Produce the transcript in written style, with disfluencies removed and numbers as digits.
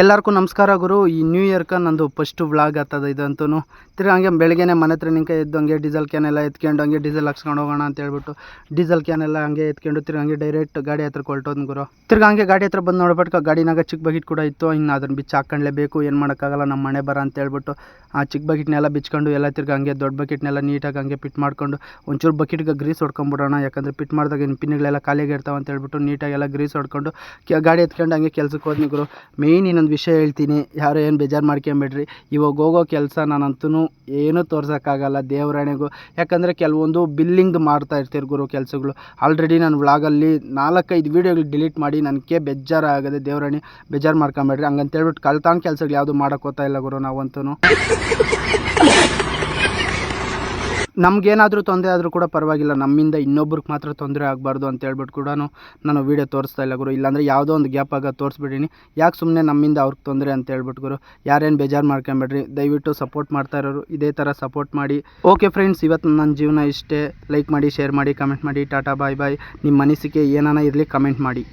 ಎಲ್ಲರಿಗೂ ನಮಸ್ಕಾರ ಗುರು. ಈ ನ್ಯೂ ಇಯರ್ಗೆ ನಂದು ಫಸ್ಟ್ ವ್ಲಾಗ್ ಆಗ್ತದೆ ಇದಂತೂ. ತಿರ್ಗಿ ಹಂಗೆ ಬೆಳಗ್ಗೆನೆ ಮನೆ ಹತ್ರ ನಿಂಕ ಎದ್ದು ಹಂಗೆ ಡೀಸೆಲ್ ಕ್ಯಾನೆಲ್ಲ ಎತ್ಕೊಂಡು ಹಂಗೆ ಡೀಸೆಲ್ ಹಾಕ್ಸ್ಕೊಂಡು ಹೋಗೋಣ ಅಂತ ಹೇಳ್ಬಿಟ್ಟು ಡೀಸೆಲ್ ಕ್ಯಾನೆಲ್ಲ ಹಂಗೆ ಎತ್ಕೊಂಡು ತಿರ್ಗಿ ಹಂಗೆ ಡೈರೆಕ್ಟ್ ಗಾಡಿ ಹತ್ರ ಹೊರಟೋದು ಗುರು. ತಿರ್ಗಿ ಹಂಗೆ ಗಾಡಿ ಹತ್ರ ಬಂದು ನೋಡ್ಬಿಟ್ಟು ಗಾಡಿನಾಗ ಚಿಕ್ಕ ಬಕೆಟ್ ಕೂಡ ಇತ್ತು. ಇನ್ನು ಅದನ್ನು ಬಿಚ್ಚಿ ಹಾಕ್ಕೊಂಡ್ಲೇಬೇಕು, ಏನು ಮಾಡೋಕ್ಕಾಗಲ್ಲ, ನಮ್ಮ ಮನೆ ಬರ ಅಂತ ಹೇಳ್ಬಿಟ್ಟು ಆ ಚಿಕ್ಕ ಬಕೆಟ್ನೆಲ್ಲ ಬಿಚ್ಕೊಂಡು ಎಲ್ಲ ತಿರ್ಗಿ ಹಂಗೆ ದೊಡ್ಡ ಬಕೆಟ್ನೆಲ್ಲ ನೀಟಾಗಿ ಹಂಗೆ ಪಿಟ್ ಮಾಡ್ಕೊಂಡು ಒಂಚೂರು ಬಕೆಟ್ಗೆ ಗ್ರೀಸ್ ಹೊಡ್ಕೊಂಬಿಡೋಣ. ಯಾಕಂದರೆ ಪಿಟ್ ಮಾಡಿದಾಗ ಇನ್ನು ಪಿನ್ಗಳೆಲ್ಲ ಖಾಲಿಯಾಗಿ ಇರ್ತಾವೆ ಅಂತ ಹೇಳ್ಬಿಟ್ಟು ನೀಟಾಗೆಲ್ಲ ಗ್ರೀಸ್ ಹೊಡ್ಕೊಂಡು ಗಾಡಿ ಎತ್ಕೊಂಡು ಹಂಗೆ ಕೆಲ್ಸಕ್ಕೆ ಹೋದ್ನಿ ಗುರು. ಮೇಯ್ನ್ ಇನ್ನೊಂದು ವಿಷಯ ಹೇಳ್ತೀನಿ, ಯಾರು ಏನು ಬೇಜಾರು ಮಾಡ್ಕೊಂಬೇಡ್ರಿ. ಇವಾಗ ಹೋಗೋ ಕೆಲಸ ನಾನಂತೂ ಏನೂ ತೋರ್ಸೋಕ್ಕಾಗಲ್ಲ ದೇವರಾಣೆಗೂ. ಯಾಕಂದರೆ ಕೆಲವೊಂದು ಬಿಲ್ಲಿಂಗ್ ಮಾಡ್ತಾ ಇರ್ತೀರಿ ಗುರು ಕೆಲಸಗಳು. ಆಲ್ರೆಡಿ ನಾನು ವ್ಲಾಗಲ್ಲಿ 4-5 ವೀಡಿಯೋಗಳು ಡಿಲೀಟ್ ಮಾಡಿ ನನಗೆ ಬೇಜಾರಾಗದೆ. ದೇವರಾಣಿ ಬೇಜಾರು ಮಾಡ್ಕೊಂಬೇಡ್ರಿ ಹಂಗಂತೇಳ್ಬಿಟ್ಟು ಕಳ್ತಾನ್ ಕೆಲಸಗಳು ಯಾವುದು ಮಾಡೋಕೆ ಹೋಗ್ತಾ ಇಲ್ಲ ಗುರು. ನಾವಂತೂ ನಮಗೇನಾದರೂ ತೊಂದರೆ ಆದರೂ ಕೂಡ ಪರವಾಗಿಲ್ಲ, ನಮ್ಮಿಂದ ಇನ್ನೊಬ್ರಿಗೆ ಮಾತ್ರ ತೊಂದರೆ ಆಗಬಾರ್ದು ಅಂತ ಹೇಳ್ಬಿಟ್ಟು ಕೂಡ ನಾನು ವೀಡಿಯೋ ತೋರಿಸ್ತಾ ಇಲ್ಲ ಗುರು. ಇಲ್ಲಾಂದರೆ ಯಾವುದೋ ಒಂದು ಗ್ಯಾಪ್ ಆಗ ತೋರಿಸ್ಬಿಟ್ಟಿನಿ. ಯಾಕೆ ಸುಮ್ಮನೆ ನಮ್ಮಿಂದ ಅವ್ರಿಗೆ ತೊಂದರೆ ಅಂತ ಹೇಳ್ಬಿಟ್ಟು ಗುರು. ಯಾರೇನು ಬೇಜಾರು ಮಾಡ್ಕೊಂಬೇಡ್ರಿ, ದಯವಿಟ್ಟು ಸಪೋರ್ಟ್ ಮಾಡ್ತಾ ಇರೋರು ಇದೇ ಥರ ಸಪೋರ್ಟ್ ಮಾಡಿ. ಓಕೆ ಫ್ರೆಂಡ್ಸ್, ಇವತ್ತು ನನ್ನ ಜೀವನ ಇಷ್ಟೇ. ಲೈಕ್ ಮಾಡಿ, ಶೇರ್ ಮಾಡಿ, ಕಮೆಂಟ್ ಮಾಡಿ. ಟಾಟಾ ಬಾಯ್ ಬಾಯ್. ನಿಮ್ಮ ಅನಿಸಿಕೆ ಏನಾನ ಇರಲಿ ಕಮೆಂಟ್ ಮಾಡಿ.